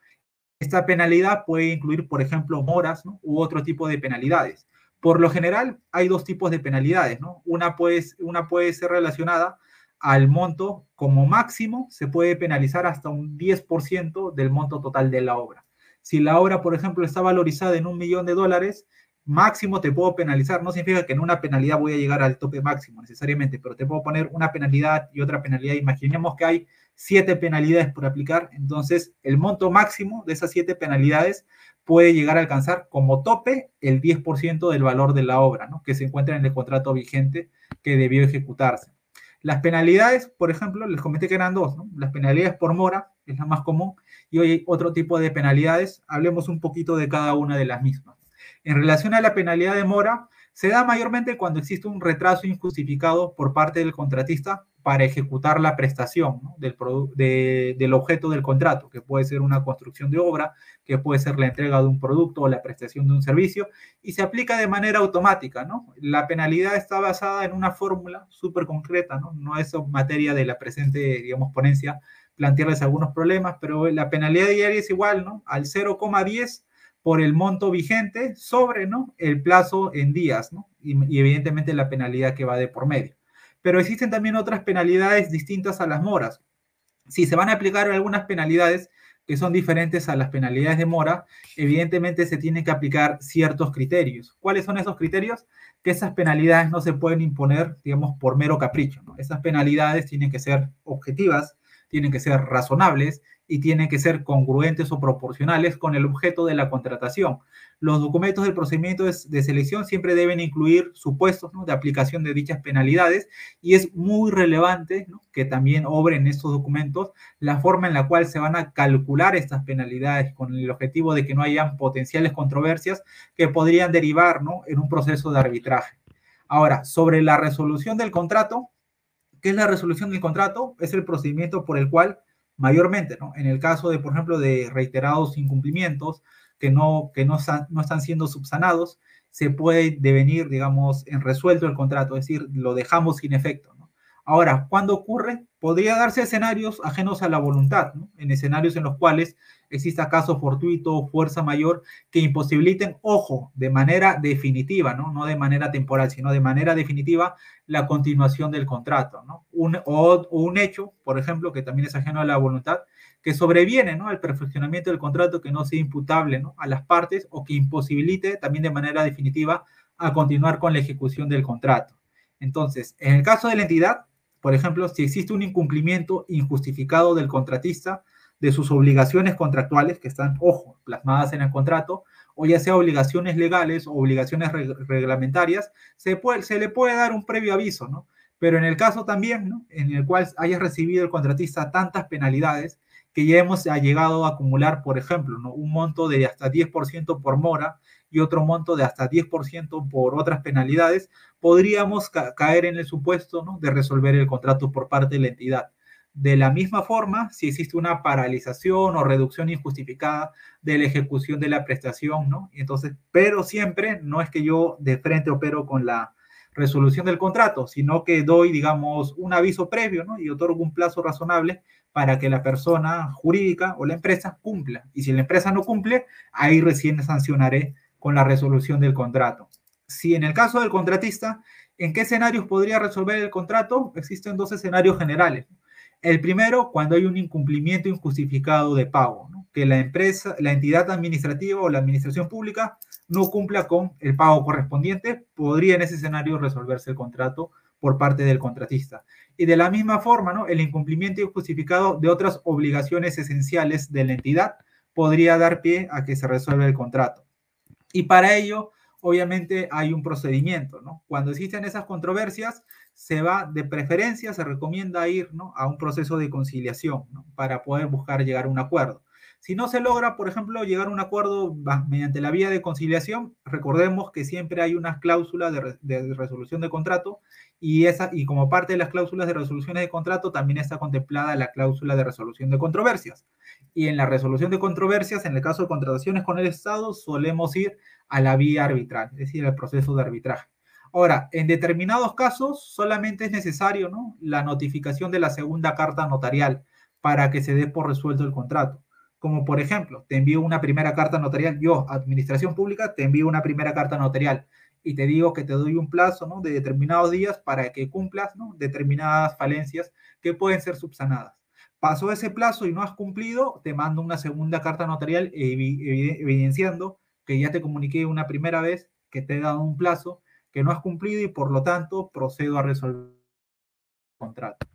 Esta penalidad puede incluir, por ejemplo, moras, ¿no?, u otro tipo de penalidades. Por lo general, hay dos tipos de penalidades, ¿no? Una puede ser relacionada al monto. Como máximo, se puede penalizar hasta un 10% del monto total de la obra. Si la obra, por ejemplo, está valorizada en $1.000.000, máximo te puedo penalizar. No significa que en una penalidad voy a llegar al tope máximo necesariamente, pero te puedo poner una penalidad y otra penalidad. Imaginemos que hay 7 penalidades por aplicar, entonces el monto máximo de esas 7 penalidades puede llegar a alcanzar como tope el 10% del valor de la obra, ¿no?, que se encuentra en el contrato vigente que debió ejecutarse. Las penalidades, por ejemplo, les comenté que eran dos, ¿no? Las penalidades por mora es la más común, y hoy hay otro tipo de penalidades. Hablemos un poquito de cada una de las mismas. En relación a la penalidad de mora, se da mayormente cuando existe un retraso injustificado por parte del contratista para ejecutar la prestación, ¿no?, del objeto del contrato, que puede ser una construcción de obra, que puede ser la entrega de un producto o la prestación de un servicio, y se aplica de manera automática, ¿no? La penalidad está basada en una fórmula súper concreta, ¿no? No es materia de la presente, digamos, ponencia plantearles algunos problemas, pero la penalidad diaria es igual, ¿no?, al 0,10 por el monto vigente sobre, ¿no?, el plazo en días, ¿no?, y evidentemente la penalidad que va de por medio. Pero existen también otras penalidades distintas a las moras. Si se van a aplicar algunas penalidades que son diferentes a las penalidades de mora, evidentemente se tienen que aplicar ciertos criterios. ¿Cuáles son esos criterios? Que esas penalidades no se pueden imponer, digamos, por mero capricho, ¿no? Esas penalidades tienen que ser objetivas, tienen que ser razonables y tienen que ser congruentes o proporcionales con el objeto de la contratación. Los documentos del procedimiento de selección siempre deben incluir supuestos, ¿no?, de aplicación de dichas penalidades, y es muy relevante, ¿no?, que también obre en estos documentos la forma en la cual se van a calcular estas penalidades con el objetivo de que no hayan potenciales controversias que podrían derivar, ¿no?, en un proceso de arbitraje. Ahora, sobre la resolución del contrato, ¿qué es la resolución del contrato? Es el procedimiento por el cual mayormente, ¿no?, en el caso de, por ejemplo, de reiterados incumplimientos que no están siendo subsanados, se puede devenir, digamos, en resuelto el contrato, es decir, lo dejamos sin efecto, ¿no? Ahora, ¿cuándo ocurre? Podría darse escenarios ajenos a la voluntad, ¿no?, en escenarios en los cuales exista caso fortuito o fuerza mayor que imposibiliten, ojo, de manera definitiva, ¿no?, no de manera temporal, sino de manera definitiva, la continuación del contrato, ¿no? Un hecho, por ejemplo, que también es ajeno a la voluntad, que sobreviene, ¿no?, al perfeccionamiento del contrato, que no sea imputable, ¿no?, a las partes, o que imposibilite también de manera definitiva a continuar con la ejecución del contrato. Entonces, en el caso de la entidad, por ejemplo, si existe un incumplimiento injustificado del contratista de sus obligaciones contractuales, que están, ojo, plasmadas en el contrato, o ya sea obligaciones legales o obligaciones reglamentarias, se le puede dar un previo aviso, ¿no? Pero en el caso también, ¿no?, en el cual haya recibido el contratista tantas penalidades que ya hemos llegado a acumular, por ejemplo, ¿no?, un monto de hasta 10% por mora y otro monto de hasta 10% por otras penalidades, podríamos caer en el supuesto, ¿no?, de resolver el contrato por parte de la entidad. De la misma forma, si existe una paralización o reducción injustificada de la ejecución de la prestación, ¿no? Entonces, pero siempre no es que yo de frente opero con la resolución del contrato, sino que doy, digamos, un aviso previo, ¿no?, y otorgo un plazo razonable para que la persona jurídica o la empresa cumpla. Y si la empresa no cumple, ahí recién sancionaré con la resolución del contrato. Si en el caso del contratista, ¿en qué escenarios podría resolver el contrato? Existen dos escenarios generales. El primero, cuando hay un incumplimiento injustificado de pago, ¿no?, que la empresa, la entidad administrativa o la administración pública no cumpla con el pago correspondiente, podría en ese escenario resolverse el contrato por parte del contratista. Y de la misma forma, ¿no? El incumplimiento injustificado de otras obligaciones esenciales de la entidad podría dar pie a que se resuelva el contrato. Y para ello, obviamente, hay un procedimiento, ¿no? Cuando existen esas controversias, se va de preferencia, se recomienda ir, ¿no?, a un proceso de conciliación, ¿no?, para poder buscar llegar a un acuerdo. Si no se logra, por ejemplo, llegar a un acuerdo mediante la vía de conciliación, recordemos que siempre hay una cláusula de resolución de contrato y como parte de las cláusulas de resoluciones de contrato también está contemplada la cláusula de resolución de controversias. Y en la resolución de controversias, en el caso de contrataciones con el Estado, solemos ir a la vía arbitral, es decir, al proceso de arbitraje. Ahora, en determinados casos solamente es necesario, ¿no?, la notificación de la segunda carta notarial para que se dé por resuelto el contrato. Como por ejemplo, te envío una primera carta notarial, yo, Administración Pública, te envío una primera carta notarial y te digo que te doy un plazo, ¿no?, de determinados días para que cumplas, ¿no?, determinadas falencias que pueden ser subsanadas. Pasó ese plazo y no has cumplido, te mando una segunda carta notarial evidenciando que ya te comuniqué una primera vez, que te he dado un plazo, que no has cumplido y por lo tanto procedo a resolver el contrato.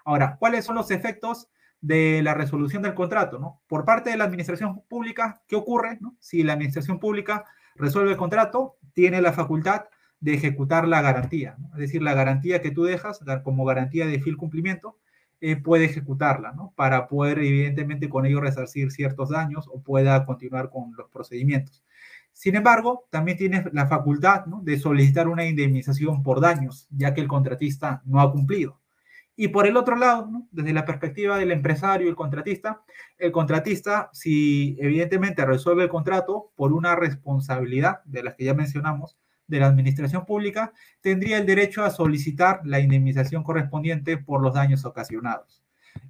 Ahora, ¿cuáles son los efectos de la resolución del contrato, ¿no? Por parte de la administración pública, ¿qué ocurre, ¿no? Si la administración pública resuelve el contrato, tiene la facultad de ejecutar la garantía, ¿no? Es decir, la garantía que tú dejas como garantía de fiel cumplimiento, puede ejecutarla, ¿no?, para poder evidentemente con ello resarcir ciertos daños o pueda continuar con los procedimientos. Sin embargo, también tienes la facultad, ¿no?, de solicitar una indemnización por daños, ya que el contratista no ha cumplido. Y por el otro lado, ¿no?, desde la perspectiva del empresario y el contratista, si evidentemente resuelve el contrato por una responsabilidad de las que ya mencionamos, de la administración pública, tendría el derecho a solicitar la indemnización correspondiente por los daños ocasionados.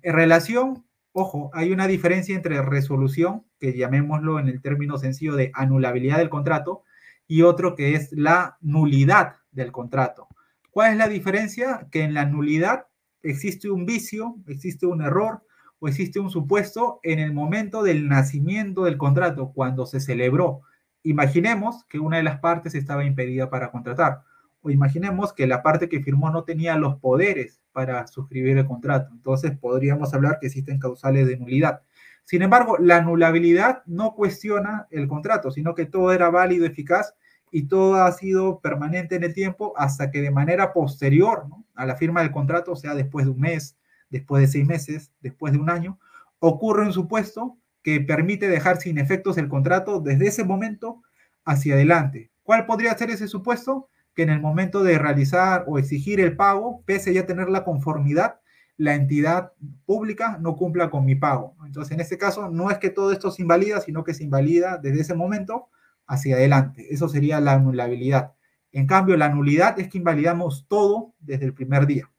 En relación, ojo, hay una diferencia entre resolución, que llamémoslo en el término sencillo de anulabilidad del contrato, y otro que es la nulidad del contrato. ¿Cuál es la diferencia? Que en la nulidad existe un vicio, existe un error o existe un supuesto en el momento del nacimiento del contrato, cuando se celebró. Imaginemos que una de las partes estaba impedida para contratar, o imaginemos que la parte que firmó no tenía los poderes para suscribir el contrato. Entonces podríamos hablar que existen causales de nulidad. Sin embargo, la anulabilidad no cuestiona el contrato, sino que todo era válido, eficaz, y todo ha sido permanente en el tiempo hasta que de manera posterior, ¿no?, a la firma del contrato, o sea, después de un mes, después de 6 meses, después de un año, ocurre un supuesto que permite dejar sin efectos el contrato desde ese momento hacia adelante. ¿Cuál podría ser ese supuesto? Que en el momento de realizar o exigir el pago, pese ya tener la conformidad, la entidad pública no cumpla con mi pago. Entonces, en este caso, no es que todo esto se invalida, sino que se invalida desde ese momento hacia adelante. Eso sería la anulabilidad. En cambio, la nulidad es que invalidamos todo desde el primer día.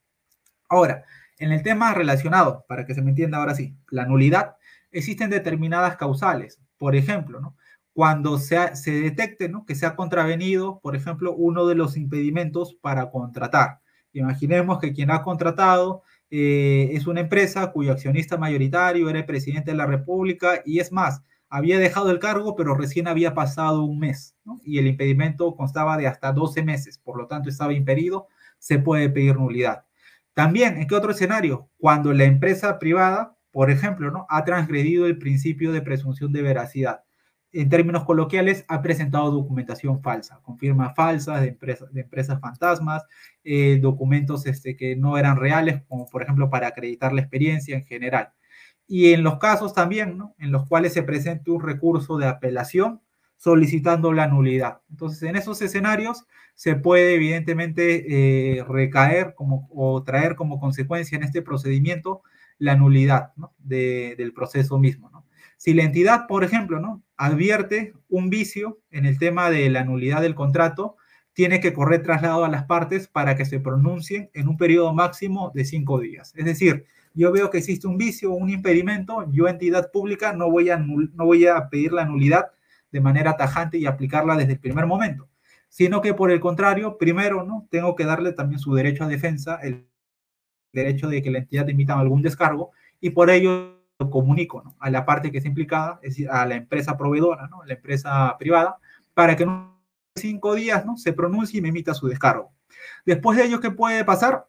Ahora, en el tema relacionado, para que se me entienda ahora sí, la nulidad, existen determinadas causales. Por ejemplo, ¿no?, cuando se detecte, ¿no?, que se ha contravenido, por ejemplo, uno de los impedimentos para contratar. Imaginemos que quien ha contratado es una empresa cuyo accionista mayoritario era el presidente de la República y es más, había dejado el cargo, pero recién había pasado un mes, ¿no?, y el impedimento constaba de hasta 12 meses, por lo tanto estaba impedido, se puede pedir nulidad. También, ¿en qué otro escenario? Cuando la empresa privada, por ejemplo, ¿no?, ha transgredido el principio de presunción de veracidad. En términos coloquiales, ha presentado documentación falsa, con firmas falsas de empresas fantasmas, documentos que no eran reales, como por ejemplo para acreditar la experiencia en general. Y en los casos también, ¿no?, en los cuales se presente un recurso de apelación solicitando la nulidad. Entonces, en esos escenarios se puede evidentemente recaer o traer como consecuencia en este procedimiento la nulidad, ¿no?, del proceso mismo, ¿no? Si la entidad, por ejemplo, ¿no?, advierte un vicio en el tema de la nulidad del contrato, tiene que correr traslado a las partes para que se pronuncien en un periodo máximo de 5 días. Es decir, yo veo que existe un vicio o un impedimento, yo, entidad pública, no voy a pedir la nulidad de manera tajante y aplicarla desde el primer momento, sino que por el contrario, primero, ¿no?, tengo que darle también su derecho a defensa, el derecho de que la entidad emita algún descargo, y por ello lo comunico, ¿no?, a la parte que está implicada, es decir, a la empresa proveedora, ¿no?, la empresa privada, para que en 5 días, ¿no?, se pronuncie y me emita su descargo. Después de ello, ¿qué puede pasar?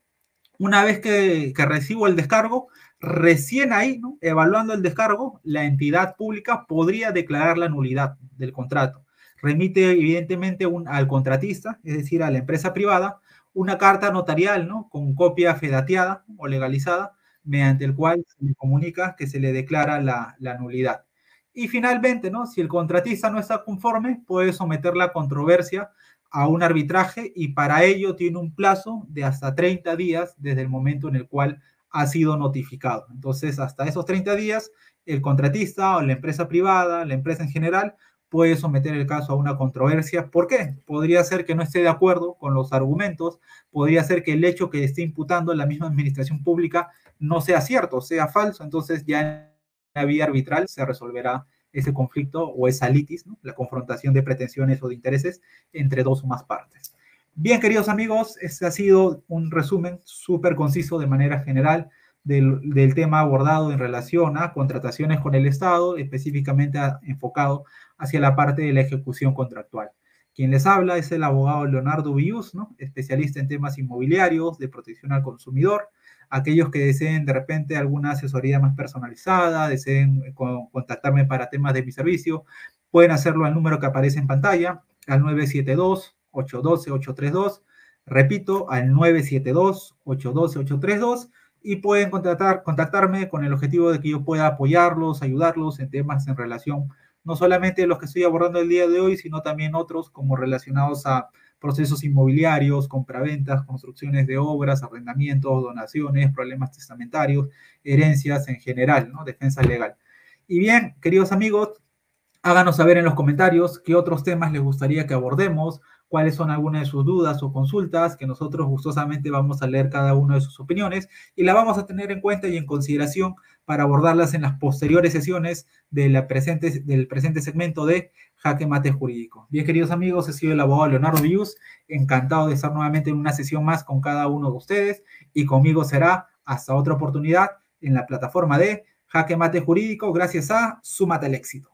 Una vez que recibo el descargo, recién ahí, ¿no? Evaluando el descargo, la entidad pública podría declarar la nulidad del contrato. Remite evidentemente al contratista, es decir, a la empresa privada, una carta notarial, ¿no? Con copia fedateada o legalizada, mediante el cual se le comunica que se le declara la nulidad. Y finalmente, ¿no? Si el contratista no está conforme, puede someter la controversia a un arbitraje y para ello tiene un plazo de hasta 30 días desde el momento en el cual ha sido notificado. Entonces, hasta esos 30 días, el contratista o la empresa privada, la empresa en general, puede someter el caso a una controversia. ¿Por qué? Podría ser que no esté de acuerdo con los argumentos, podría ser que el hecho que esté imputando la misma administración pública no sea cierto, sea falso, entonces ya en la vía arbitral se resolverá ese conflicto o esa litis, ¿no? La confrontación de pretensiones o de intereses entre dos o más partes. Bien, queridos amigos, este ha sido un resumen súper conciso de manera general del tema abordado en relación a contrataciones con el Estado, específicamente enfocado hacia la parte de la ejecución contractual. Quien les habla es el abogado Leonardo Vius, ¿no? Especialista en temas inmobiliarios, de protección al consumidor. Aquellos que deseen de repente alguna asesoría más personalizada, deseen contactarme para temas de mi servicio, pueden hacerlo al número que aparece en pantalla, al 972-812-832, repito, al 972-812-832, y pueden contactarme con el objetivo de que yo pueda apoyarlos, ayudarlos en temas en relación, no solamente los que estoy abordando el día de hoy, sino también otros como relacionados a procesos inmobiliarios, compraventas, construcciones de obras, arrendamientos, donaciones, problemas testamentarios, herencias en general, ¿no? Defensa legal. Y bien, queridos amigos, háganos saber en los comentarios qué otros temas les gustaría que abordemos, cuáles son algunas de sus dudas o consultas, que nosotros gustosamente vamos a leer cada una de sus opiniones y la vamos a tener en cuenta y en consideración para abordarlas en las posteriores sesiones del presente segmento de Jaque Mate Jurídico. Bien, queridos amigos, he sido el abogado Leonardo Vius, encantado de estar nuevamente en una sesión más con cada uno de ustedes y conmigo será hasta otra oportunidad en la plataforma de Jaque Mate Jurídico gracias a Súmate al Éxito.